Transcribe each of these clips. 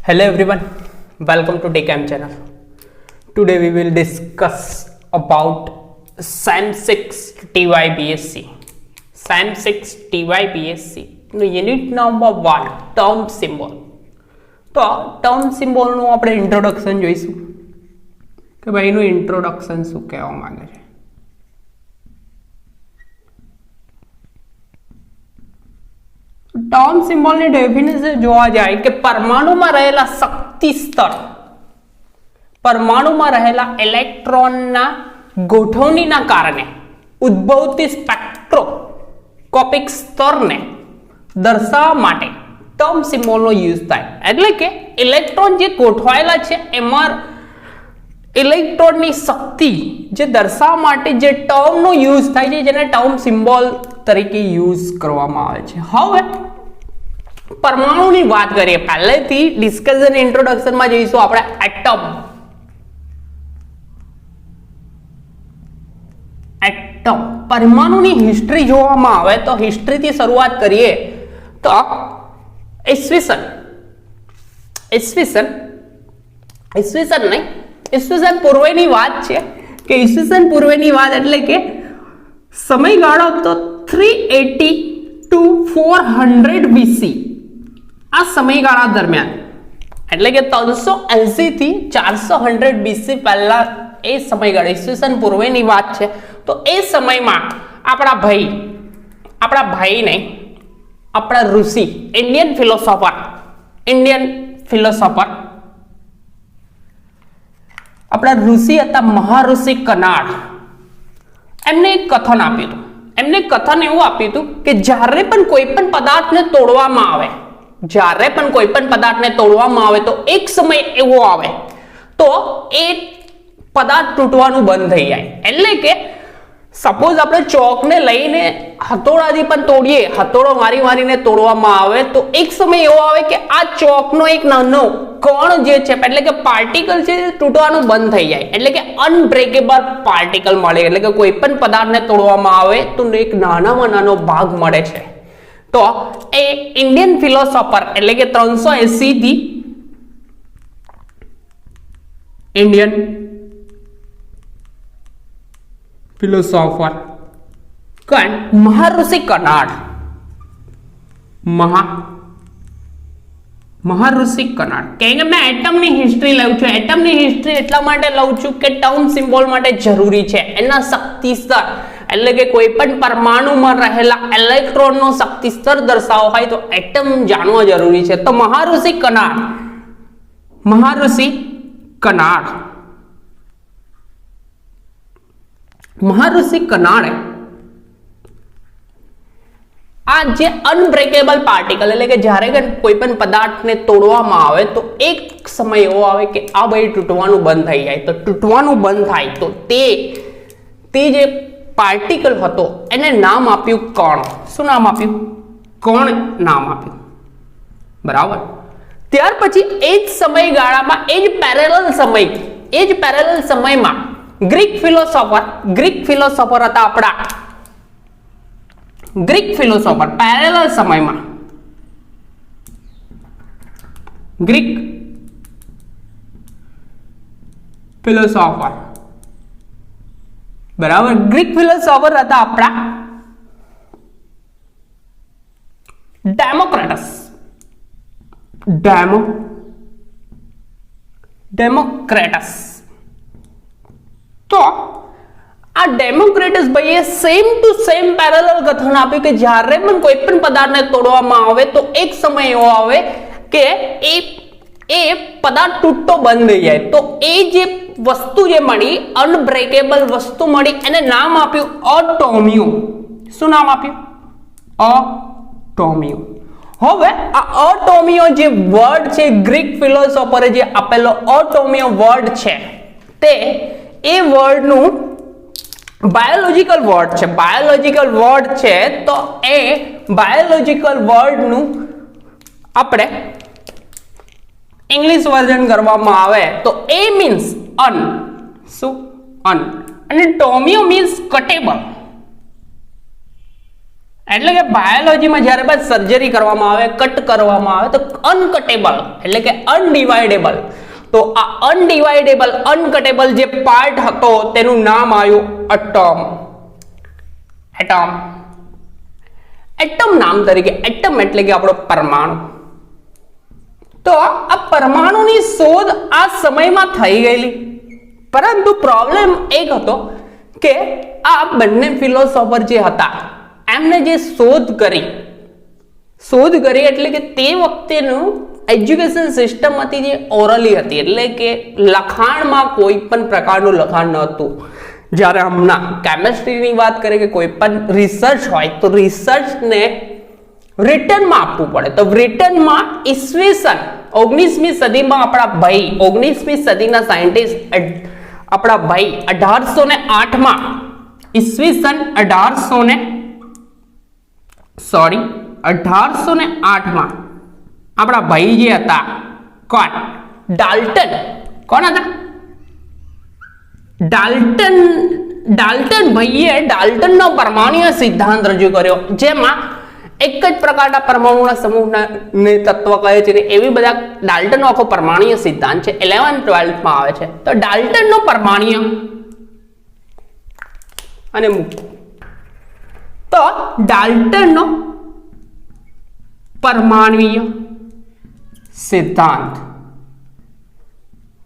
Hello everyone, welcome to TechM channel. Today we will discuss about SAM 6 TYBSc. SAM 6 TYBSc unit number 1 term symbol. તો term સિમ્બોલનું આપણે introduction જોઈશું કે ભાઈ એનું introduction શું કહેવા માંગે છે. ટર્મ સિમ્બોલની ડેફિનેશન જોવા જાય કે પરમાણુમાં રહેલા શક્તિ સ્તર, પરમાણુમાં રહેલા ઇલેક્ટ્રોનના ગોઠવણીના કારણે ઉદ્ભવતી સ્પેક્ટ્રોસ્કોપિક સ્તરને દર્શાવવા માટે ટર્મ સિમ્બોલનો યુઝ થાય. એટલે કે ઇલેક્ટ્રોન જે ગોઠવાયેલા છે એમાં ઇલેક્ટ્રોનની શક્તિ જે દર્શાવવા માટે જે ટર્મનો યુઝ થાય છે જેને ટર્મ સિમ્બોલ તરીકે યુઝ કરવામાં આવે છે. હવે પરમાણુની વાત કરીએ, પહેલેથી ડિસ્કશન ઇન્ટ્રોડક્શનમાં જઈશું આપણે એટમ. એટમ પરમાણુની હિસ્ટ્રી જોવામાં આવે તો હિસ્ટ્રીથી શરૂઆત કરીએ તો ઈસવીસન પૂર્વેની વાત છે કે ઈસવીસન પૂર્વેની વાત એટલે કે સમયગાળો તો 380 to 400 BC. આ સમયગાળા દરમિયાન એટલે કે 380 થી 400 BC પહેલા એ સમયગાળા ઈસવીસન પૂર્વેની વાત છે. તો એ સમયમાં આપણા ઋષિ ઇન્ડિયન ફિલોસોફર આપણા ઋષિ હતા મહાઋષિ કનાડ. એમને એક કથન આપ્યું હતું. એમને કથન એવું આપ્યું હતું કે જ્યારે પણ કોઈ પણ પદાર્થને તોડવામાં આવે તો એક સમય એવો આવે તો એ પદાર્થ તૂટવાનું બંધ થઈ જાય. એટલે કે સપોઝ આપણે ચોકને લઈને હથોડાથી પણ તોડીએ, હથોડો મારીને તોડવામાં આવે તો એક સમય એવો આવે કે આ ચોકનો એક નાનો કણ જે છે એટલે કે પાર્ટિકલ છે તૂટવાનું બંધ થઈ જાય. એટલે કે અનબ્રેકેબલ પાર્ટિકલ મળે. એટલે કે કોઈ પણ પદાર્થને તોડવામાં આવે તો એક નાનામાં નાનો ભાગ મળે છે. તો એ ઇન્ડિયન ફિલોસોફર એટલે કે 380 થી ઇન્ડિયન ફિલોસોફર મહાઋષિ કનાડ, મહાઋષિ કનાડ. કેમ કે મેં એટમની હિસ્ટ્રી લઉં છું. એટમની હિસ્ટ્રી એટલા માટે લઉં છું કે ટર્મ સિમ્બોલ માટે જરૂરી છે. એના શક્તિ સ્તર એટલે કે કોઈ પણ પરમાણુમાં રહેલા ઇલેક્ટ્રોનનો શક્તિ સ્તર દર્શાવવો હોય તો એટમ જાણવો જરૂરી છે. તો મહાઋષિ કનાડે આ જે અનબ્રેકેબલ પાર્ટિકલ એટલે કે જ્યારે કોઈ પણ પદાર્થને તોડવામાં આવે તો એક સમય એવો આવે કે આ ભાઈ તૂટવાનું બંધ થઈ જાય. તો તૂટવાનું બંધ થાય તો તે જે પાર્ટિકલ હતો એને નામ આપ્યું કણ. શું નામ આપ્યું? કણ નામ આપ્યું. બરાબર. ત્યાર પછી એ જ સમયગાળામાં એ જ પેરેલલ સમયમાં ગ્રીક ફિલોસોફર હતા આપણા. ગ્રીક ફિલોસોફર પેરેલલ સમયમાં ગ્રીક ફિલોસોફર બરાબર. ગ્રીક ફિલોસોફર હતા આપણા ડેમોક્રેટસ. તો આ ડેમોક્રેટસ ભાઈએ સેમ ટુ સેમ પેરેલલ કથન આપ્યું કે જ્યારે પણ કોઈ પણ પદાર્થને તોડવામાં આવે તો એક સમય એવો આવે કે એ પદાર્થ તૂટતો બંધ થઈ જાય. તો એ જે વસ્તુ જે મળી અનબ્રેકેબલ વસ્તુ મળી એને નામ આપ્યું એટોમિયો. શું નામ આપ્યું? એટોમિયો. હવે આ એટોમિયો જે વર્ડ છે ગ્રીક ફિલોસોફરે જે આપેલો એટોમિયો વર્ડ છે તે એ વર્ડનું બાયોલોજિકલ વર્ડ છે. તો એ બાયોલોજિકલ વર્ડનું આપણે ઇંગ્લિશ વર્ઝન કરવામાં આવે તો એ મીન્સ અન અને ટોમિયો મીન્સ કટેબલ. એટલે કે બાયોલોજીમાં જ્યારે પણ સર્જરી કરવામાં આવે, કટ કરવામાં આવે તો અનકટેબલ એટલે કે અનડિવાઇડેબલ, તો આ અનડિવાઇડેબલ અનકટેબલ જે પાર્ટ હતો તેનું નામ આવ્યું એટમ. એટમ એટમ નામ તરીકે, એટમ એટલે કે આપણો પરમાણુ. તો આ પરમાણુની શોધ આ સમયમાં થઈ ગયેલી, પરંતુ પ્રોબ્લેમ એક હતો કે આ બંને ફિલોસોફર જે હતા એમને જે શોધ કરી એટલે કે તે વખતેનું એજ્યુકેશન સિસ્ટમ હતી જે ઓરલી હતી, એટલે કે લખાણમાં કોઈ પણ પ્રકારનું લખાણ ન હતું. જ્યારે હમણાં કેમિસ્ટ્રીની વાત કરીએ કે કોઈ પણ રિસર્ચ હોય તો રિસર્ચને રિટર્નમાં આપવું પડે, તો રિટર્નમાં ઈસવીસન 19મી સદીમાં આપણા ભાઈ 19મી સદીના સાયન્ટિસ્ટ આપણા ભાઈ 1808માં ઈસવીસન 1808માં આપણા ભાઈ જે હતા કોણ ડાલ્ટન, કોણ હતા ડાલ્ટન ભાઈએ ડાલ્ટનનો પરમાણુય સિદ્ધાંત રજૂ કર્યો, જેમાં એક જ પ્રકારના પરમાણુના સમૂહને તત્વ કહે છે ને એવી બધા ડાલ્ટનનો આખો પરમાણુય સિદ્ધાંત છે 11th-12th માં આવે છે. તો ડાલ્ટનનો પરમાણુય અને તો ડાલ્ટનનો પરમાણુય સિદ્ધાંત,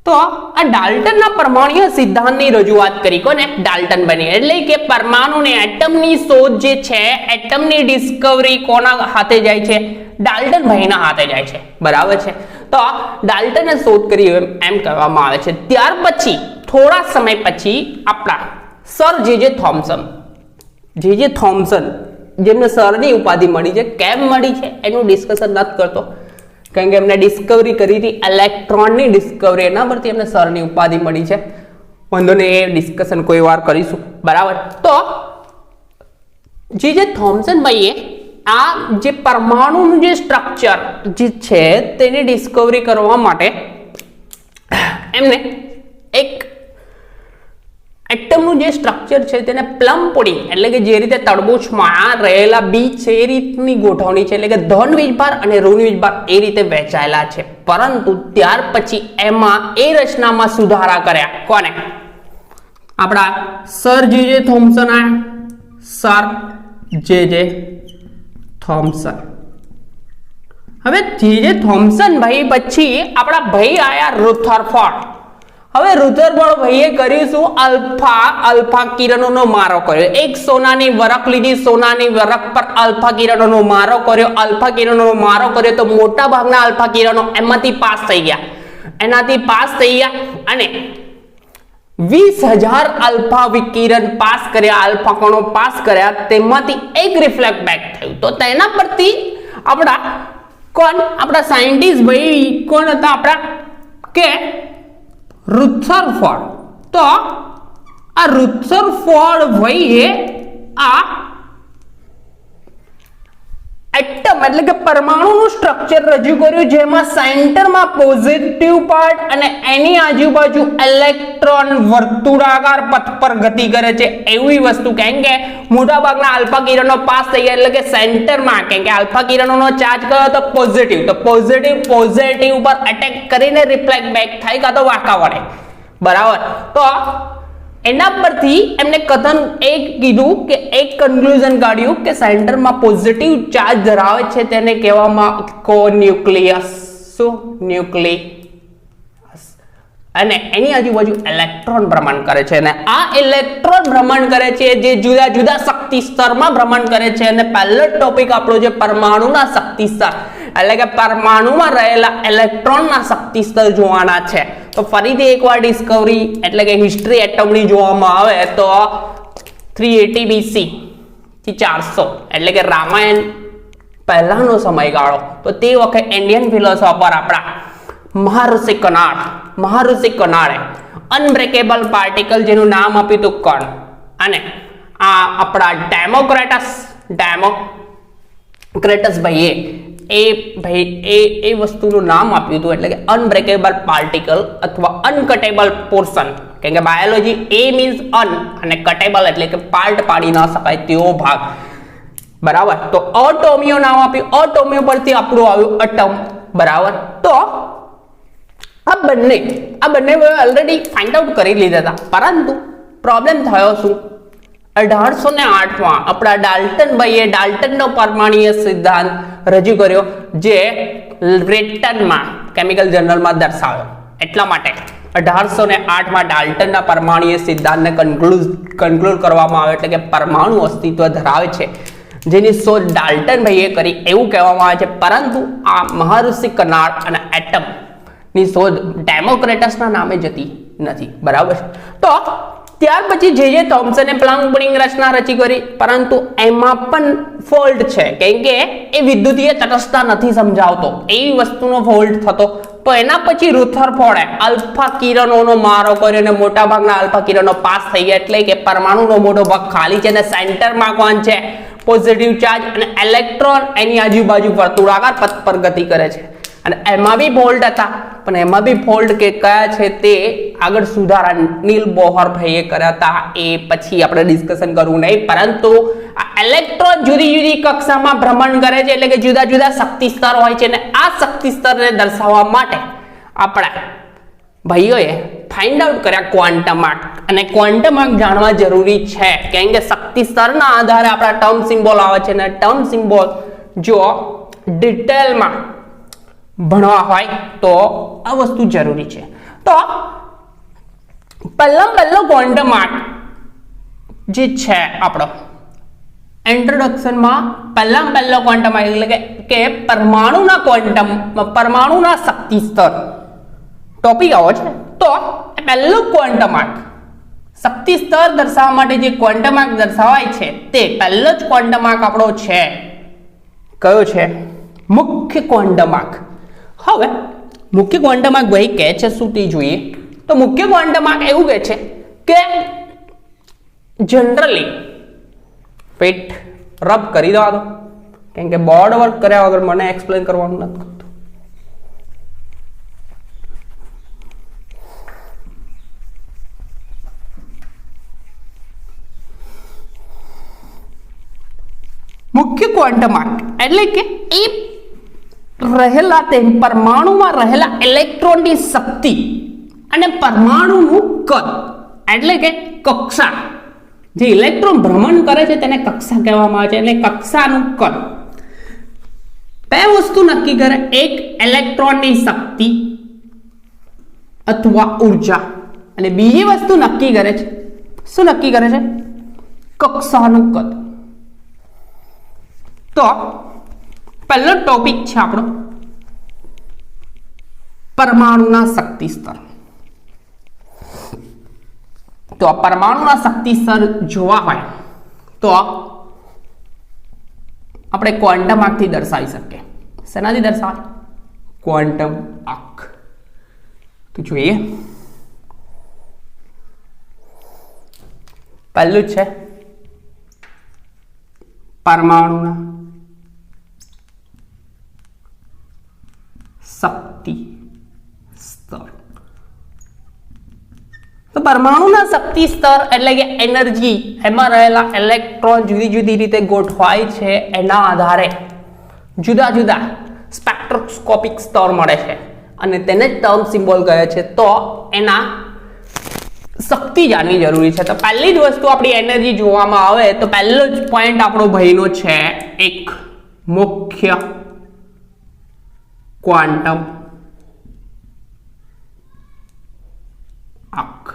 તો આ ડાલ્ટનના પરમાણુય સિદ્ધાંતની રજૂઆત કરી કોને ડાલ્ટન બની, એટલે કે પરમાણુને એટમની શોધ જે છે, એટમની ડિસ્કવરી કોના હાથે જાય છે ડાલ્ટન ભાઈના હાથે જાય છે, બરાબર છે. તો ડાલ્ટને શોધ કરી એમ કહેવામાં આવે છે. ત્યાર પછી થોડા સમય પછી આપણા સર જે થોમ્સન જેમને સરની ઉપાધિ મળી છે, કેમ મળી છે એનું ડિસ્કશન નથી કરતો, કારણ કે એમને ડિસ્કવરી કરી હતી ઇલેક્ટ્રોનની ડિસ્કવરી, એના પરથી એમને સરની ઉપાધિ મળી છે. વાંધો નહીં, એ ડિસ્કશન કોઈ વાર કરીશું, બરાબર. તો જે થોમ્સન ભાઈએ આ જે પરમાણુનું જે સ્ટ્રક્ચર જે છે તેની ડિસ્કવરી કરવા માટે એમને એક એટમનું જે સ્ટ્રક્ચર છે તેને પ્લમ પુડિંગ એટલે કે જે રીતે તરબૂચમાં રહેલા બીજ છે એ રીતની ગોઠવણી છે, એટલે કે ધન વીજભાર અને ઋણ વીજભાર એ રીતે વહેંચાયેલા છે. પરંતુ ત્યાર પછી એમાં એ રચનામાં સુધારા કર્યા કોને આપણા સર જે થોમ્સન સર જે થોમ્સન. હવે જે થોમ્સન ભાઈ પછી આપણા ભાઈ આયા રુથરફોર્ડ. હવે રુથરફોર્ડ ભાઈએ કર્યું શું, અલ્ફા કિરણોનો મારો કર્યો, એક સોનાની વરખ લીધી, સોનાની વરખ પર અલ્ફા કિરણોનો મારો કર્યો, અલ્ફા કિરણોનો મારો કર્યો તો મોટા ભાગના અલ્ફા કિરણો એમાંથી પાસ થઈ ગયા, અને 20,000 અલ્ફા વિકિરણ પાસ કર્યા, અલ્ફા કણો પાસ કર્યા, તેમાંથી એક રિફ્લેક્ટ બેક થયું. તો તેના પરથી આપણા સાયન્ટિસ્ટ ભાઈ કોણ હતા આપણા કે રુથરફોર્ડ. તો આ રુથરફોર્ડ ભાઈએ આ એટમ એટલે કે પરમાણુનું સ્ટ્રક્ચર રજૂ કર્યું, જેમાં સેન્ટરમાં પોઝિટિવ પાર્ટ અને એની આજુબાજુ ઇલેક્ટ્રોન વર્તુળાકાર પથ પર ગતિ કરે છે એવી વસ્તુ. કેમ કે મોટાભાગના આલ્ફા કિરણો પાસ થઈ ગયા, એટલે કે સેન્ટરમાં, કેમ કે આલ્ફા કિરણોનો ચાર્જ કયો તો પોઝિટિવ, તો પોઝિટિવ પર અટેક કરીને રિફ્લેક્ટ બેક થાય કાં તો વાંકા વળે, બરાબર. તો એના પરથી એમને કથન એક કીધું કે એક કન્ક્લુઝન કાઢ્યું કે સેન્ટરમાં પોઝિટિવ ચાર્જ ધરાવે છે તેને કહેવામાં કોન્યુક્લિયસ. શું ન્યુક્લિયસ, અને એની આજુબાજુ ઇલેક્ટ્રોન ભ્રમણ કરે છે, અને આ ઇલેક્ટ્રોન ભ્રમણ કરે છે જે જુદા જુદા શક્તિ સ્તરમાં ભ્રમણ કરે છે. અને પહેલો ટોપિક આપણો જે પરમાણુના શક્તિ સ્તર એટલે કે પરમાણુમાં રહેલા ઇલેક્ટ્રોનના શક્તિ સ્તર જોવાના છે. તો ફરીથી એકવાર ડિસ્કવરી એટલે કે હિસ્ટ્રી એટમની જોવામાં આવે તો 380 BC થી 400 એટલે કે રામાયણ પહેલાનો સમયગાળો. તો તે વખતે ઇન્ડિયન ફિલોસોફર આપણા મહાઋષિ કનાડે અનબ્રેકેબલ પાર્ટિકલ જેનું નામ આપ્યું હતું કણ, અને આ આપણા ડેમોક્રેટસ ભાઈએ એ વસ્તુનું નામ આપ્યું હતું, એટલે કે અનબ્રેકેબલ પાર્ટિકલ અથવા અનકટેબલ પોર્શન. કેમ કે બાયોલોજી એ મીન્સ અન અને કટેબલ એટલે કે પાર્ટ પાડી ન શકાય તેવો ભાગ. બરાબર. તો અટોમિયો નામ આપ્યું, અટોમિયો પરથી આપણું આવ્યું અટમ. બરાબર. તો આ બંને ઓલરેડી ફાઇન્ડ આઉટ કરી લીધા હતા, પરંતુ પ્રોબ્લેમ થયો શું? 1808 માં આપણા ડાલ્ટનભાઈએ ડાલ્ટનનો પરમાણુય સિદ્ધાંત રજૂ કર્યો, જે બ્રિટનમાં કેમિકલ જર્નલમાં દર્શાવ્યો. એટલા માટે 1808 માં ડાલ્ટનના પરમાણુય સિદ્ધાંતને કન્ક્લુડ કરવામાં આવ્યો, એટલે કે પરમાણુ અસ્તિત્વ ધરાવે છે, જેની શોધ ડાલ્ટનભાઈએ કરી એવું કહેવામાં આવે છે. પરંતુ આ મહર્ષિ કર્નાડ અને એટમ ની શોધ ડેમોક્રેટસના નામે જતી નથી. બરાબર. તો ત્યાર પછી જે થોમ્સને પ્લંગ રચના રચી કરી, પરંતુ એમાં પણ ફોલ્ટ છે, કેમ કે એ વિદ્યુતીય તટસ્થતા નથી સમજાવતો, એવી વસ્તુનો ફોલ્ટ થતો. તો એના પછી રુથરફોર્ડે આલ્ફા કિરણોનો મારો કર્યો અને મોટા ભાગના આલ્ફા કિરણો પાસ થઈ ગયા, એટલે કે પરમાણુનો મોટો ભાગ ખાલી છે અને સેન્ટરમાં કોણ છે? પોઝિટિવ ચાર્જ, અને ઇલેક્ટ્રોન એની આજુબાજુ વર્તુળાકાર પથ પર ગતિ કરે છે. અને એમાં બી ફોલ્ટ હતા, પણ એમાં બી ફોલ્ટ કે કયા છે તે આગળ સુધારા નીલ બોહર ભાઈએ કર્યા હતા, એ પછી આપણે ડિસ્કશન કરવું નહીં. પરંતુ આ ઇલેક્ટ્રોન જુદી જુદી કક્ષામાં ભ્રમણ કરે છે, એટલે કે જુદા જુદા શક્તિ સ્તર હોય છે, અને આ શક્તિ સ્તરને દર્શાવવા માટે આપણા ભાઈઓએ ફાઇન્ડ આઉટ કર્યા ક્વોન્ટમ આર્ક. અને ક્વોન્ટમ આર્ક જાણવા જરૂરી છે, કેમ કે શક્તિ સ્તરના આધારે આપણા ટર્મ સિમ્બોલ આવે છે, અને ટર્મ સિમ્બોલ જો ડિટેલમાં ભણવા હોય તો આ વસ્તુ જરૂરી છે. તો પહેલો ક્વોન્ટમ આર્ક જે છે આપણો ઇન્ટ્રોડક્શનમાં પહેલો ક્વોન્ટમ આર્ક એટલે કે પરમાણુના શક્તિ સ્તર ટોપિક આવો છે. તો પહેલો ક્વોન્ટમ આર્ક શક્તિ સ્તર દર્શાવવા માટે જે ક્વોન્ટમ આર્ક દર્શાવાય છે, તે પહેલો જ ક્વોન્ટમ આર્ક આપણો છે, કયો છે? મુખ્ય ક્વોન્ટમ આર્ક. હવે મુખ્ય ક્વોન્ટમ આર્ક ભાઈ કહે છે શું તે જોઈએ. તો મુખ્ય ક્વોન્ટમ આર્ક એવું કહે છે કે જનરલી પેટ રબ કરી દો, કેમ કે બોર્ડ વર્ક કર્યા વગર મને એક્સપ્લેન કરવાનું નથી ગમતું. મુખ્ય ક્વોન્ટમ આર્ક એટલે કે એ રહેલા તે પરમાણુમાં રહેલા ઇલેક્ટ્રોનની શક્તિ અને પરમાણુનું કદ એટલે કે કક્ષા, જે ઇલેક્ટ્રોન ભ્રમણ કરે છે તેને કક્ષા કહેવામાં આવે છે, એટલે કક્ષાનું કદ બે વસ્તુ નક્કી કરે, એક ઇલેક્ટ્રોનની શક્તિ અથવા ઉર્જા, અને બીજી વસ્તુ નક્કી કરે છે, શું નક્કી કરે છે? કક્ષાનું કદ. તો પહેલો ટોપિક છે આપણો પરમાણુના શક્તિ સ્તર. તો પરમાણુના શક્તિ સ્તર જોવા હોય તો આપણે ક્વોન્ટમ આર્કથી દર્શાવી શકીએ. શેનાથી દર્શાવાય? Quantum arc. તો જોઈએ, પહેલું છે પરમાણુના શક્તિ સ્તર. તો પરમાણુના શક્તિ સ્તર એટલે કે એનર્જી, એમાં રહેલા ઇલેક્ટ્રોન જુદી જુદી રીતે ગોઠવાય છે, એના આધારે જુદા જુદા સ્પેક્ટ્રોસ્કોપિક સ્તર મળે છે, અને તેને ટર્મ સિમ્બોલ કહે છે. તો એના શક્તિ જાણવી જરૂરી છે. તો પહેલી જ વસ્તુ આપણી એનર્જી જોવામાં આવે તો પહેલો જ પોઈન્ટ આપણો ભાઈનો છે એક મુખ્ય ક્વોન્ટમ આર્ક.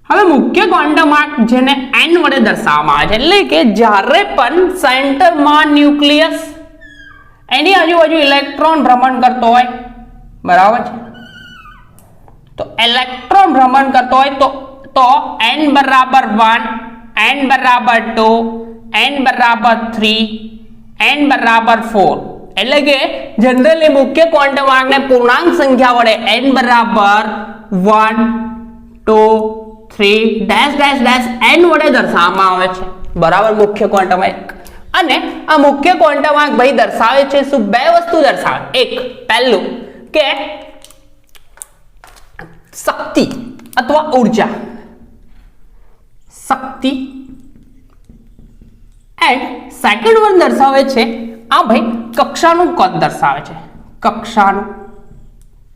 હવે મુખ્ય ક્વોન્ટમ આર્ક જેને n વડે દર્શાવવામાં આવે છે, એટલે કે જ્યારે પણ સેન્ટરમાં ન્યુક્લિયસ એની આજુબાજુ ઇલેક્ટ્રોન ભ્રમણ કરતો હોય, બરાબર છે, તો ઇલેક્ટ્રોન ભ્રમણ કરતો હોય તો n બરાબર 1, n બરાબર 2, n બરાબર 3, n બરાબર 4, એટલે કે જનરલી મુખ્ય ક્વોન્ટમ આર્કને પૂર્ણાંક સંખ્યા વડે n બરાબર 1, 2, 3 ડેશ ડેશ ડેશ n વડે દર્શાવવામાં આવે છે, બરાબર, મુખ્ય ક્વોન્ટમ આર્ક. અને આ મુખ્ય ક્વોન્ટમ આર્ક ભાઈ દર્શાવે છે શું? બે વસ્તુ દર્શાવે. એક, પહેલું કે શક્તિ અથવા ઉર્જા, શક્તિ એન્ડ સેકન્ડ વન દર્શાવે છે આ ભાઈ કક્ષાનું કદ દર્શાવે છે, કક્ષાનું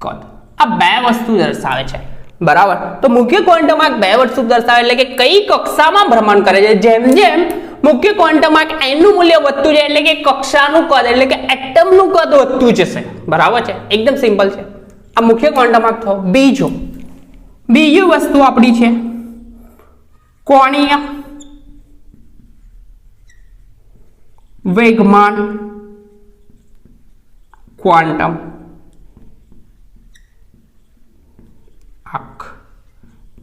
કદ, આ બે વસ્તુ દર્શાવે છે, બરાબર. તો મુખ્ય ક્વોન્ટમ આંક બે વસ્તુ દર્શાવે એટલે કે કઈ કક્ષામાં ભ્રમણ કરે છે. જેમ જેમ મુખ્ય ક્વોન્ટમ આંક n નું મૂલ્ય વધતું જાય એટલે કે કક્ષાનું કદ એટલે કે એટમનું કદ વધતું જશે, બરાબર છે. એકદમ સિમ્પલ છે. આ મુખ્ય ક્વોન્ટમ આંક થયો. બીજી વસ્તુ આપણી છે કોણીય વેગમાન ક્વોન્ટમ આંક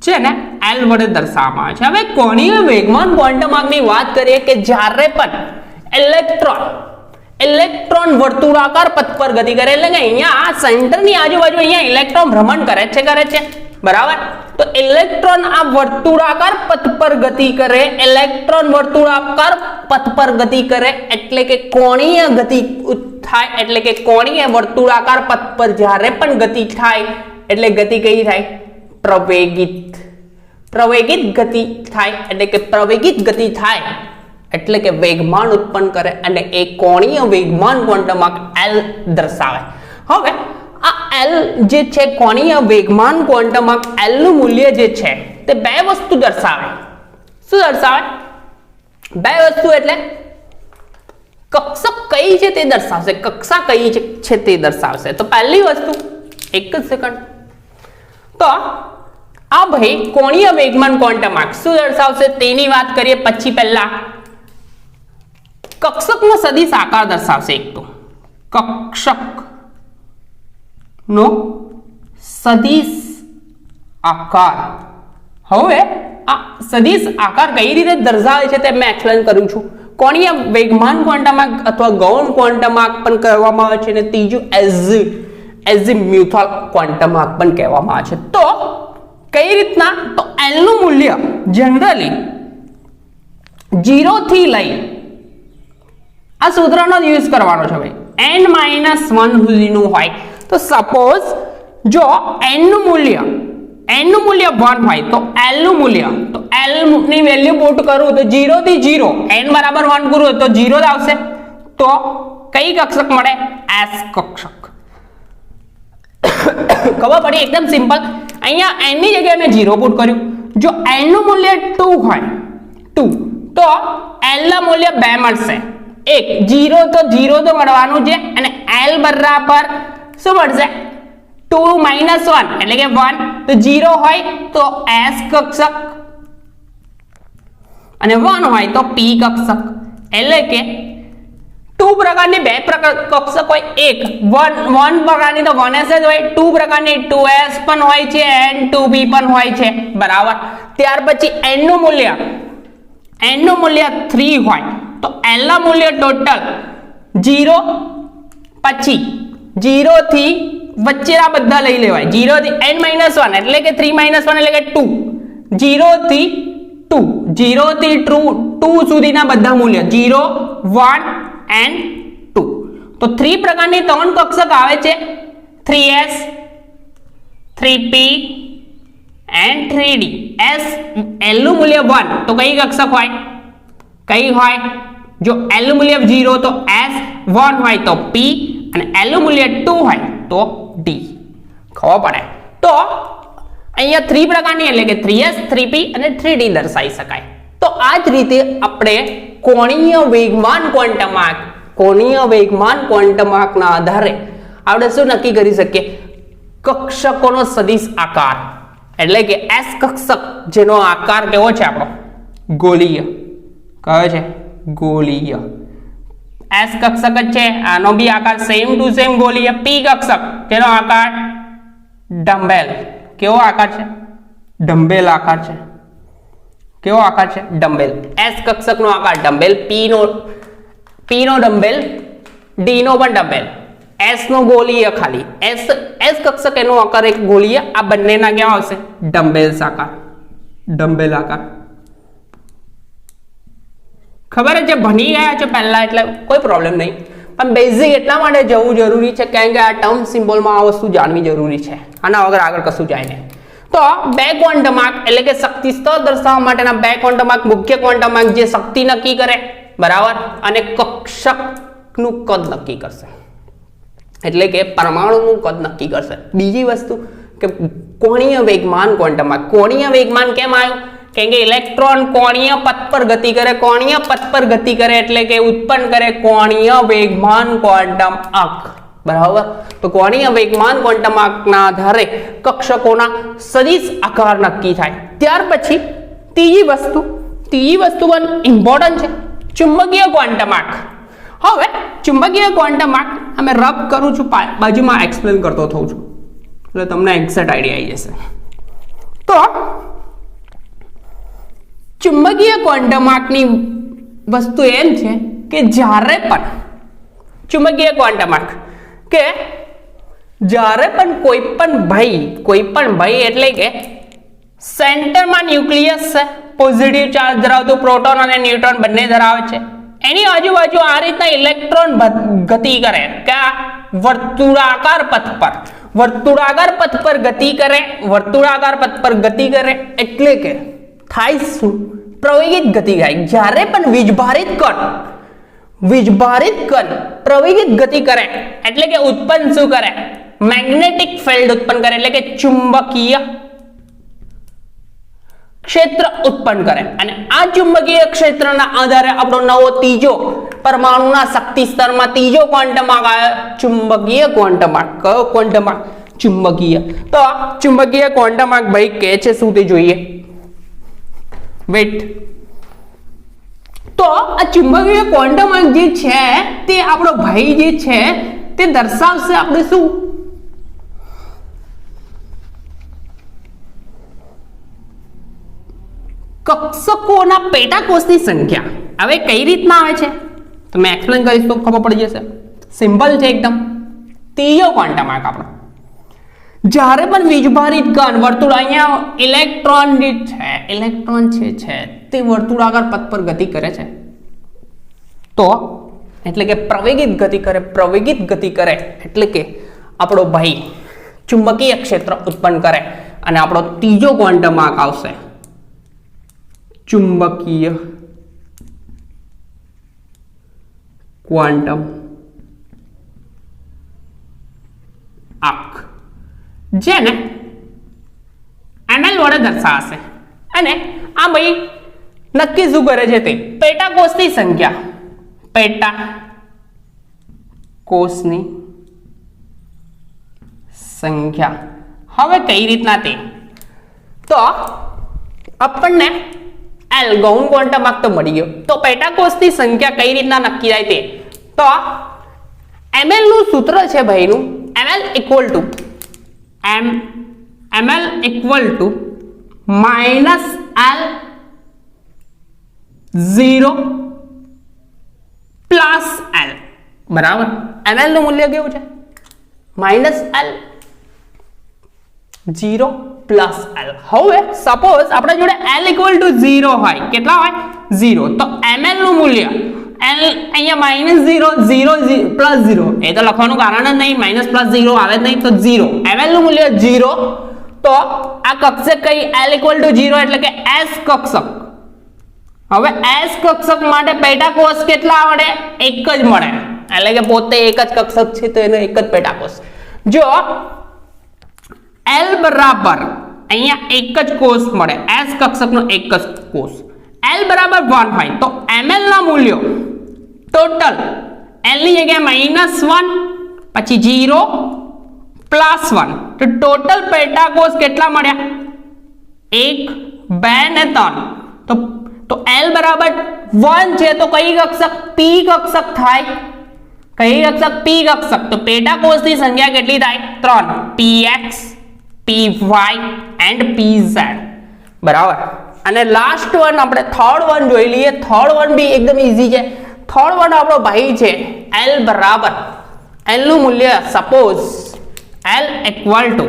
છે ને L વડે દર્શાવવામાં આવે છે. હવે કોણીય વેગમાન ક્વોન્ટમ આંકની વાત કરીએ કે જ્યારે પણ ઇલેક્ટ્રોન વર્તુળાકાર પથ પર ગતિ કરે એટલે કે અહીંયા આ સેન્ટરની આજુબાજુ અહીંયા ઇલેક્ટ્રોન ભ્રમણ કરે છે, બરાબર. તો ઇલેક્ટ્રોન આ વર્તુળાકાર પથ પર ગતિ કરે, ઇલેક્ટ્રોન વર્તુળાકાર પથ પર ગતિ કરે એટલે કે કોણીય ગતિ થાય, એટલે કે કોણીય વર્તુળાકાર પથ પર જ્યારે પણ ગતિ થાય એટલે ગતિ કઈ થાય? પ્રવેગિત ગતિ થાય, એટલે કે પ્રવેગિત ગતિ થાય એટલે કે વેગમાન ઉત્પન્ન કરે અને એ કોણીય વેગમાન ક્વોન્ટમ આંક L દર્શાવે. હવે આ L જે છે કોણીય વેગમાન ક્વોન્ટમ આંક L નું મૂલ્ય જે છે તે બે વસ્તુ દર્શાવે. શું દર્શાવે? બે વસ્તુ એટલે કક્ષક કઈ છે તે દર્શાવશે, કક્ષા કઈ છે તે દર્શાવશે. તો પહેલી વસ્તુ, એક જ સેકન્ડ, તો આ ભાઈ કોણીય વેગમાન ક્વોન્ટમ આંક શું દર્શાવશે તેની વાત કરીએ પછી પહેલા કક્ષકનો સદિશ આકાર દર્શાવશે. એક તો કક્ષકનો સદિશ આકાર. હવે આ સદિશ આકાર કઈ રીતે દર્શાવે છે તે મેં એક્સપ્લેન કરું છું. કોણીય વેગમાન ક્વોન્ટમ આંક અથવા ગૌણ ક્વોન્ટમ આંક પણ કહેવામાં આવે છે અને ત્રીજું એઝિમ્યુથલ ક્વોન્ટમ આંક પણ કહેવામાં આવે છે. તો કઈ રીતના? તો L નું મૂલ્ય જનરલી 0 થી લઈ આ સૂત્રનો યુઝ કરવાનો છે ભાઈ, n-1 સુધીનું હોય. તો સપોઝ જો n નું મૂલ્ય 1 હોય તો L નું મૂલ્ય, તો L ની વેલ્યુ પુટ કરું તો 0 થી 0, n બરાબર 1 કરું તો 0 જ આવશે. તો કઈ કક્ષક મળે? S કક્ષક. ખબર પડી? એકદમ સિમ્પલ. અહીંયા n ની જગ્યાએ મેં 0 પુટ કર્યું. જો n નું મૂલ્ય 2 હોય, 2, તો L ના મૂલ્ય 2 મળશે. 0 તો મળવાનું છે અને L બરાબર શું મળશે? 2 - 1 એટલે કે 1. તો 0 હોય તો S કક્ષક અને 1 હોય તો P કક્ષક. એટલે કે 2 પ્રકારની બે કક્ષક હોય, એક 1 પ્રકારની તો 1s જ હોય, 2 પ્રકારની 2s પણ હોય છે and 2p પણ હોય છે, બરાબર. ત્યાર પછી n નું મૂલ્ય 3 હોય તો L ના મૂલ્ય ટોટલ 0, પછી 0 થી વચ્ચેના બધા લઈ લેવાય. 0 થી n-1 એટલે કે 3 - 1 એટલે કે 2, 0 થી 2 સુધીના બધા મૂલ્ય 0, 1 and 2. તો 3 પ્રકારની 3 કક્ષક આવે છે, 3s, 3p and 3d. L નું મૂલ્ય 1 તો કઈ કક્ષક હોય? જો L નું મૂલ્ય 0 તો S, 1 હોય તો P અને L નું મૂલ્ય 2 હોય તો D. ખબર પડે? તો અહીંયા 3 પ્રકારની એટલે કે 3s, 3p અને 3d દર્શાવી શકાય. તો આ જ રીતે આપણે કોણીય વેગમાન ક્વોન્ટમ આંકના આધારે આપણે શું નક્કી કરી શકીએ? કક્ષકોનો સદિશ આકાર એટલે કે S કક્ષક જેનો આકાર કેવો છે આપણો? ગોળીય. કયો છે? ગોળીય. S કક્ષક જ છે, આનો બી આકાર સેમ ટુ સેમ ગોળીય. P કક્ષક જેનો આકાર ડમ્બેલ. કેવો આકાર છે? ડમ્બેલ આકાર છે. કેવો આકાર છે? ડમ્બેલ. S કક્ષકનો આકાર ડમ્બેલ, P નો ડમ્બેલ, D નો પણ ડમ્બેલ, S નો ગોળીય. ખાલી S કક્ષક એનો આકાર એક ગોળીય. આ બંનેના કેવા આવશે? ડમ્બેલ આકાર. ખબર છે? ભણી ગયા છે પહેલા એટલે કોઈ પ્રોબ્લેમ નહીં, પણ બેઝિક એટલા માટે જવું જરૂરી છે કારણ કે આ ટર્મ સિમ્બોલમાં આ વસ્તુ જાણવી જરૂરી છે. આના વગર આગળ કશું જાય નહીં. તો બે ક્વોન્ટમ આંક એટલે કે શક્તિ સ્તર દર્શાવવા માટેના બે ક્વોન્ટમ આંક, મુખ્ય ક્વોન્ટમ આંક જે શક્તિ નક્કી કરે બરાબર, અને કક્ષકનું કદ નક્કી કરશે, એટલે કે પરમાણુનું કદ નક્કી કરશે. બીજી વસ્તુ કે કોણીય વેગમાન ક્વોન્ટમમાં. કોણીય વેગમાન કેમ આવ્યું? કેમ કે ઇલેક્ટ્રોન કોણીય પથ પર ગતિ કરે, કોણીય પથ પર ગતિ કરે એટલે કે ઉત્પન્ન કરે કોણીય વેગમાન ક્વોન્ટમ આંક. બરાબર, તો કોણીય વેગમાન ક્વોન્ટમ આંકના આધારે કક્ષકોના સદિશ આકાર નક્કી થાય. ત્યાર પછી ત્રીજી વસ્તુ પણ ઇમ્પોર્ટન્ટ છે, ચુંબકીય ક્વોન્ટમ આંક. હવે ચુંબકીય ક્વોન્ટમ આંક અમે રબ કરું છું, બાજુમાં એક્સપ્લેન કરતો થઉં છું એટલે તમને એક્ઝેક્ટ આઈડિયા આવી જશે. તો ચુંબકીય ક્વોન્ટમ આંકની વસ્તુ એમ છે કે જ્યારે પણ ચુંબકીય ક્વોન્ટમ આંક કે જ્યારે પણ કોઈ પણ ભય એટલે કે સેન્ટરમાં ન્યુક્લિયસ છે, પોઝિટિવ ચાર્જ ધરાવતું પ્રોટોન અને ન્યુટ્રોન બંને ધરાવે છે, એની આજુબાજુ આ રીતના ઇલેક્ટ્રોન ગતિ કરે કે વર્તુળાકાર પથ પર ગતિ કરે એટલે કે થાય શું? પ્રવેગિત ગતિ થાય. જ્યારે પણ વીજભારિત કણ પ્રવેગિત ગતિ કરે એટલે કે ઉત્પન્ન શું કરે? મેગ્નેટિક ફિલ્ડ ઉત્પન્ન કરે એટલે કે ચુંબકીય ક્ષેત્ર ઉત્પન્ન કરે. અને આ ચુંબકીય ક્ષેત્રના આધારે આપણો નવો ત્રીજો પરમાણુના શક્તિ સ્તરમાં ત્રીજો ક્વોન્ટમ આંક આવ્યો, ચુંબકીય ક્વોન્ટમ આંક. કયો ક્વોન્ટમ આંક? ચુંબકીય. તો ચુંબકીય ક્વોન્ટમ આંક ભાઈ કહે છે શું તે જોઈએ. વેટ, તો આ ચુંબકીય ક્વોન્ટમ આંક જે છે તે આપણો ભાઈ જે છે તે દર્શાવશે આપણે શું? કક્ષકોના પેટાકોષની સંખ્યા. હવે કઈ રીતના આવે છે તમે એક્સપ્લેન કરીશ તો ખબર પડી જશે. સિમ્પલ છે એકદમ. ત્રીજો ક્વોન્ટમ આંક આપણો, જ્યારે પણ વીજભારિત કણ વર્તુળ, અહીંયા ઇલેક્ટ્રોન છે તે વર્તુળાકાર પથ પર ગતિ કરે છે, તો એટલે કે પ્રવેગિત ગતિ કરે એટલે કે આપણો ભાઈ ચુંબકીય ક્ષેત્ર ઉત્પન્ન કરે. અને આપણો ત્રીજો ક્વોન્ટમ આંક આવશે ચુંબકીય ક્વોન્ટમ આંક, જેને ml વડે દર્શાવશે. અને આ ભાઈ નક્કી શું કરે છે? તે પેટાકોષની સંખ્યા. હવે કઈ રીતના તે? તો આપણને L ગૌણ ક્વોન્ટમ આંક તો મળી ગયો, તો પેટાકોષની સંખ્યા કઈ રીતના નક્કી થાય તે? તો ml નું સૂત્ર છે ભાઈનું, ml equal to minus L 0 plus L. બરાબર, ml નું મૂલ્ય કેવું છે? minus L 0 plus L. હવે સપોઝ આપણા જોડે L equal to 0 હોય, કેટલા હોય? 0, તો ml નું મૂલ્ય L અહીંયા minus 0 plus 0 એ તો લખવાનું કારણ જ નહીં, minus plus 0 આવે જ નહીં, તો 0. ml નું મૂલ્ય 0, તો આ કક્ષક કઈ? L equal to 0 એટલે કે S કક્ષક. હવે S કક્ષક માટે પેટાકોષ કેટલા મળે? એક જ મળે, એટલે કે પોતે એક જ કક્ષક છે તો એનો એક જ પેટાકોષ. જો L બરાબર અહીંયા એક જ કોષ મળે, S કક્ષકનો એક જ કોષ, L બરાબર 1 હોય તો ml ના મૂલ્યો ટોટલ L ની જગ્યાએ -1 પછી 0 પ્લસ 1, તો ટોટલ પેટાકોષ કેટલા મળ્યા? 1 2 ને 3. તો L બરાબર 1 છે તો કઈ કક્ષક? P કક્ષક થાય. કઈ કક્ષક? P કક્ષક. તો પેટાકોષની સંખ્યા કેટલી થાય? 3, px py and pz. બરાબર. અને લાસ્ટ વન આપણે થર્ડ વન જોઈ લઈએ. થર્ડ વન બી એકદમ ઈઝી છે. થર્ડ વન આપણો ભાઈ છે L બરાબર, L નું મૂલ્ય સપોઝ L equal to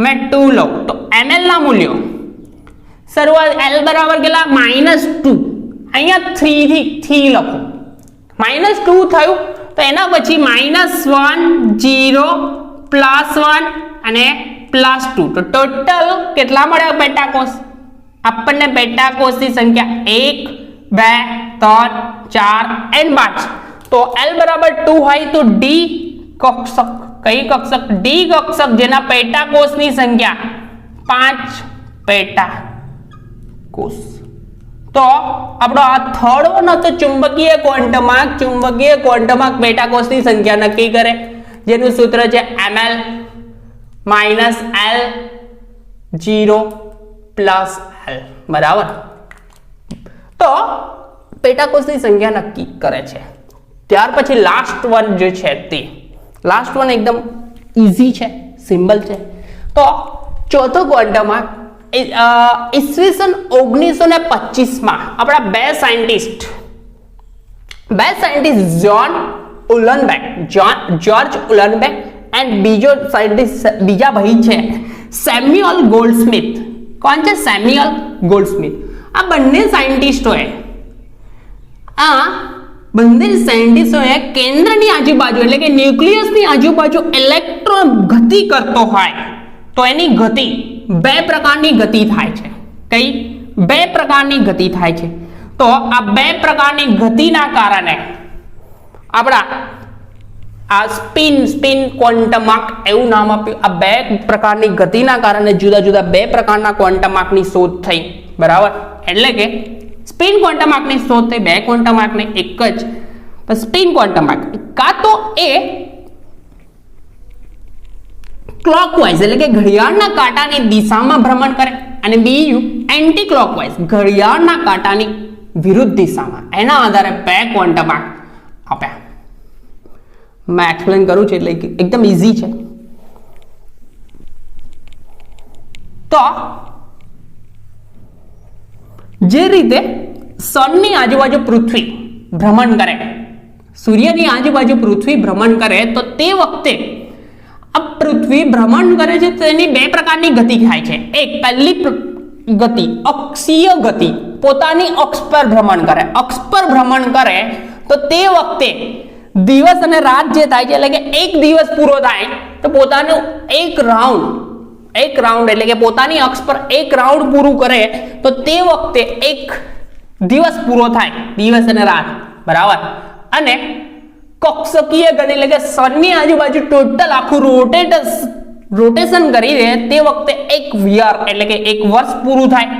मैं 2 લઉં તો ml ના મૂલ્યો શરૂઆત L બરાબર કેટલા? -2. અહીંયા 3 લખો, -2 થયું તો એના પછી -1 0 +1 અને +2, તો ટોટલ કેટલા મળ્યા પેટાકોષ? આપણને પેટાકોષની સંખ્યા 1 2 3 4 एंड 5 तो L बराबर 2 હોય તો D કક્ષક કઈ કક્ષક D કક્ષક જેના પેટા કોષની સંખ્યા 5 પેટા કોષ તો આપણો આ થર્ડ વન હતો ચુંબકીય ક્વોન્ટમ પેટા કોષની સંખ્યા નક્કી કરે જેનું સૂત્ર છે ml minus L 0 plus L બરાબર તો પેટા કોષની સંખ્યા નક્કી કરે છે ત્યાર પછી લાસ્ટ વન જે છે તે લાસ્ટ વન એકદમ ઈઝી છે સિમ્પલ છે તો ચોથો ક્વોન્ટમ ઈસવીસન 1925 માં આપણા બે સાયન્ટિસ્ટ જ્યોર્જ ઉલનબેક એન્ડ બીજા ભાઈ છે સેમ્યુઅલ ગોલ્ડસ્મિથ કોણ છે સેમ્યુઅલ ગોલ્ડસ્મિથ આ બંને સાયન્ટિસ્ટોએ કેન્દ્રની આજુબાજુ એટલે કે ન્યુક્લિયસની આજુબાજુ ઇલેક્ટ્રોન ગતિ કરતો હોય તો એની ગતિ બે પ્રકારની ગતિ થાય છે કઈ બે પ્રકારની ગતિ થાય છે તો આ બે પ્રકારની ગતિના કારણે આપણા આ સ્પિન ક્વોન્ટમાર્ક એવું નામ આપ્યું આ બે પ્રકારની ગતિના કારણે જુદા જુદા બે પ્રકારના ક્વોન્ટમાર્કની શોધ થઈ બરાબર એટલે કે સ્પિન ક્વોન્ટમાર્કની શોધ થઈ બે ક્વોન્ટમાર્કને એક જ સ્પિન ક્વોન્ટમાર્ક કાં તો એ ક્લોકવાઇઝ એટલે કે ઘડિયાળના કાંટાની દિશામાં ભ્રમણ કરે અને બીજું એન્ટી ક્લોકવાઇઝ ઘડિયાળના કાંટાની વિરુદ્ધ દિશામાં એના આધારે બે ક્વોન્ટમાર્ક આપ્યા मैं एक्सप्लेन करूँ એટલે એકદમ ઈઝી છે તો જે રીતે સનની આજુબાજુ પૃથ્વી ભ્રમણ કરે સૂર્યની આજુબાજુ પૃથ્વી ભ્રમણ કરે તો તે વખતે આ પૃથ્વી ભ્રમણ કરે છે તેની બે પ્રકારની ગતિ થાય છે એક પહેલી ગતિ અક્ષીય ગતિ પોતાની અક્ષ પર ભ્રમણ કરે તો તે વખતે દિવસ અને રાત જે થાય છે એટલે કે એક દિવસ પૂરો થાય તો પોતાનું એક રાઉન્ડ એટલે કે પોતાની અક્ષ પર એક રાઉન્ડ પૂરું કરે તો તે વખતે એક દિવસ પૂરો થાય દિવસ અને રાત બરાબર અને કક્ષકીય ગતિ એટલે કે સનની આજુબાજુ ટોટલ આખું રોટેશન કરી દે તે વખતે એક યર એટલે કે એક વર્ષ પૂરું થાય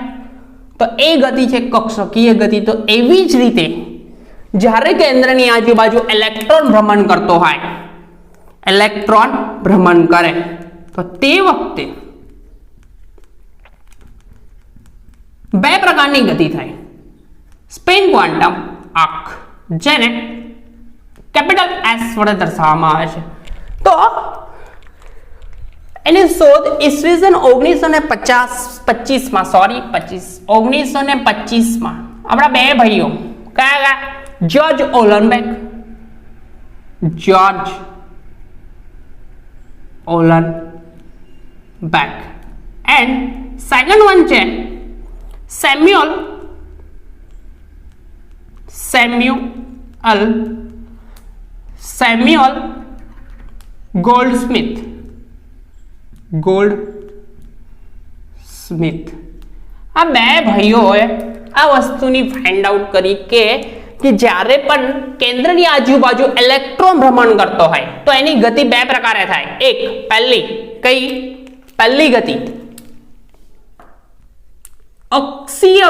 તો એ ગતિ છે કક્ષકીય ગતિ તો એવી જ રીતે જ્યારે કેન્દ્રની આજુબાજુ ઇલેક્ટ્રોન ભ્રમણ કરતો હોય ઇલેક્ટ્રોન ભ્રમણ કરે તો તે વખતે બે પ્રકારની ગતિ થાય સ્પિન ક્વોન્ટમ આર્ક જેને કેપિટલ S વડે દર્શાવવામાં આવે છે તો એની શોધ ઈસવીસન 1925 માં આપણા બે ભાઈઓ કયા જ્યોર્જ ઓલનબેક એન્ડ સેકન્ડ વન છે સેમ્યુઅલ ગોલ્ડસ્મિથ આ બે ભાઈઓએ આ વસ્તુની ફાઇન્ડ આઉટ કરી કે જ્યારે પણ કેન્દ્રની આજુબાજુ ઇલેક્ટ્રોન ભ્રમણ કરતો હોય તો એની ગતિ બે પ્રકારે થાય એક પહેલી ગતિ અક્ષીય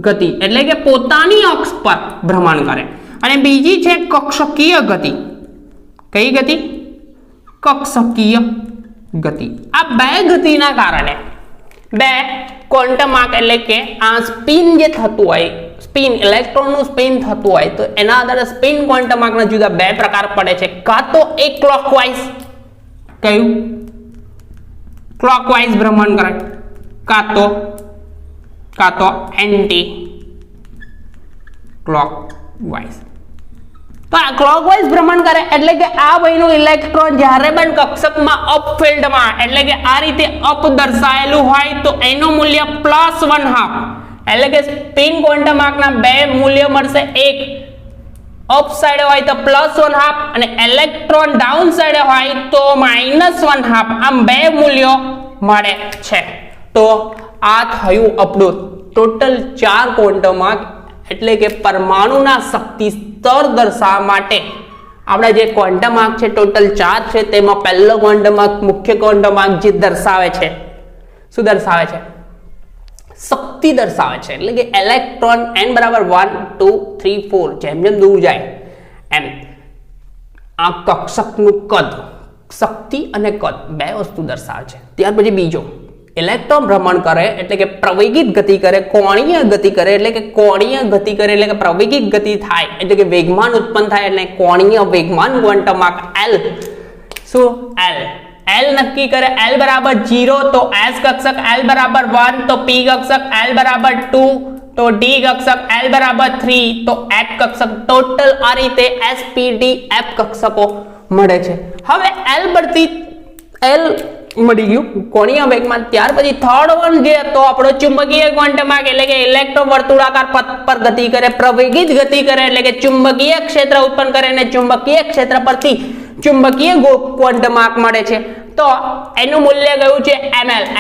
ગતિ એટલે કે પોતાની અક્ષ પર ભ્રમણ કરે અને બીજી છે કક્ષકીય ગતિ કઈ ગતિ કક્ષકીય ગતિ આ બે ગતિના કારણે બે ક્વોન્ટમાર્ક એટલે કે આ સ્પિન જે થતું હોય ઇલેક્ટ્રોનનું સ્પિન થતું હોય તો એના આધારે સ્પિન ક્વોન્ટમાર્કના જુદા બે પ્રકાર પડે છે કાં તો એક ક્લોકવાઇઝ ભ્રમણ કરે કાં તો એન્ટી ક્લોકવાઇઝ તો આ ક્લોકવાઇઝ ભ્રમણ કરે એટલે કે આ ભાઈનું ઇલેક્ટ્રોન જ્યારે પણ કક્ષકમાં અપ ફિલ્ડમાં એટલે કે આ રીતે અપ દર્શાવેલું હોય તો એનું મૂલ્ય +1/2 એટલે કે સ્પિન ક્વોન્ટમાર્કના બે મૂલ્ય મળશે એક અપ સાઈડ હોય તો +1/2 અને ઇલેક્ટ્રોન ડાઉન સાઈડ હોય તો -1/2 આમ બે મૂલ્યો મળે છે તો આ થયું આપણું ટોટલ 4 ક્વોન્ટમ આંક એટલે કે પરમાણુના શક્તિ સ્તર દર્શાવવા માટે આપણે જે ક્વોન્ટમ આંક છે ટોટલ 4 છે, તેમાં પહેલો ક્વોન્ટમ આંક મુખ્ય ક્વોન્ટમ આંક જે દર્શાવે છે, શું દર્શાવે છે? શક્તિ દર્શાવે છે. એટલે કે ઇલેક્ટ્રોન n બરાબર 1 2 3 4 જેમ જેમ દૂર જાય એમ આ કક્ષકનું કદ, શક્તિ અને કદ બે વસ્તુ દર્શાવે છે. ત્યાર પછી બીજો, ઇલેક્ટ્રોન ભ્રમણ કરે એટલે કે પ્રવેગિત ગતિ કરે, કોણીય ગતિ કરે એટલે કે કોણીય ગતિ કરે એટલે કે પ્રવેગિત ગતિ થાય એટલે કે વેગમાન ઉત્પન્ન થાય એટલે કોણીય વેગમાન ક્વોન્ટમ આંક L. શું? L નક્કી કરે. L બરાબર 0 તો S કક્ષક, L બરાબર 1 તો P કક્ષક, L બરાબર 2 તો D કક્ષક, L બરાબર 3 તો F કક્ષક. ટોટલ આ રીતે S P D F કક્ષકો મળે છે. હવે L પરથી L મળી ગયું કોણીય વેગમાન. ત્યાર પછી થર્ડ વન જે હતો આપણો ચુંબકીય ક્વોન્ટમ આંક એટલે કે ઇલેક્ટ્રોન વર્તુળાકાર પથ પર ગતિ કરે, પ્રવેગિત ગતિ કરે એટલે કે ચુંબકીય ક્ષેત્ર ઉત્પન્ન કરે અને ચુંબકીય ક્ષેત્ર પરથી ચુંબકીય ક્વોન્ટમ આંક મળે છે. તો એનું મૂલ્ય કયું છે?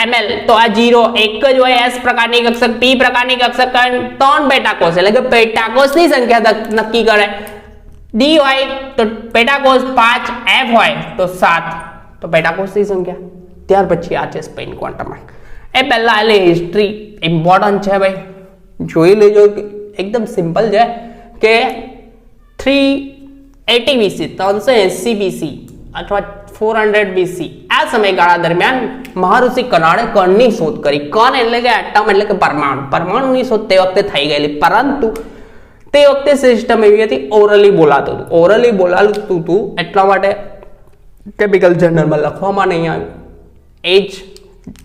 ml. તો આ 0 એક જ હોય S પ્રકારની કક્ષક, P પ્રકારની કક્ષક, 3 પેટાકોષ એટલે કે પેટાકોષની સંખ્યા નક્કી કરે. D હોય તો પેટાકોષ 5, F હોય તો 7 તો પેટાકોષની સંખ્યા. ત્યાર પછી આ છે સ્પિન ક્વોન્ટમ આંક. એ પહેલા એટલે હિસ્ટ્રી ઇમ્પોર્ટન્ટ છે ભાઈ, જોઈ લેજો. એકદમ સિમ્પલ છે કે 380 BC 380 BC અથવા 400 BC આ સમયગાળા દરમિયાન મહાઋષિ કણાદે કણની શોધ કરી. કણ એટલે કે એટમ એટલે કે પરમાણુની શોધ તે વખતે થઈ ગયેલી, પરંતુ તે વખતે સિસ્ટમ એવી હતી ઓરલી બોલાતું હતું એટલા માટે કેમિકલ જર્નલમાં લખવામાં નહીં આવ્યું. એ જ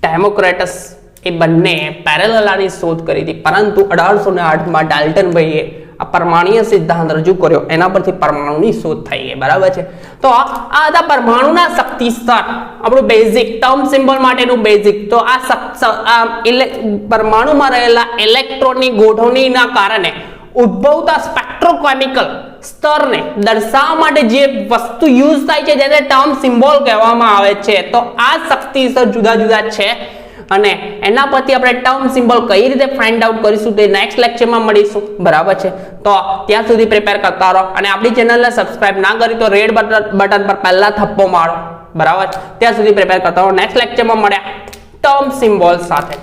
ડેમોક્રેટસ એ બંને પેરેલલ આની શોધ કરી હતી, પરંતુ 1808માં ડાલ્ટનભાઈએ આ પરમાણુય સિદ્ધાંત રજૂ કર્યો, એના પરથી પરમાણુની શોધ થઈ ગઈ. બરાબર છે. તો આ હતા પરમાણુના શક્તિ સ્તર, આપણું બેઝિક ટર્મ સિમ્બોલ માટેનું બેઝિક. તો આ પરમાણુમાં રહેલા ઇલેક્ટ્રોનની ગોઠવણીના કારણે ઉદ્ભવતા સ્પેક્ટ્રોકેમિકલ સ્તરને દર્શાવવા માટે જે વસ્તુ યુઝ થાય છે જેને ટર્મ સિમ્બોલ કહેવામાં આવે છે. તો આ શક્તિ સ્તર જુદા જુદા છે અને એના પરથી આપણે ટર્મ સિમ્બોલ કઈ રીતે ફાઇન્ડ આઉટ કરીશું તે નેક્સ્ટ લેક્ચરમાં મળીશું. બરાબર છે. તો ત્યાં સુધી પ્રિપેર કરતા રહો અને આપણી ચેનલને સબસ્ક્રાઇબ ના કરી તો રેડ બટન પર પહેલા થપ્પો મારો. બરાબર. ત્યાં સુધી પ્રિપેર કરતા રહો. નેક્સ્ટ લેક્ચરમાં મળ્યા ટર્મ સિમ્બોલ સાથે.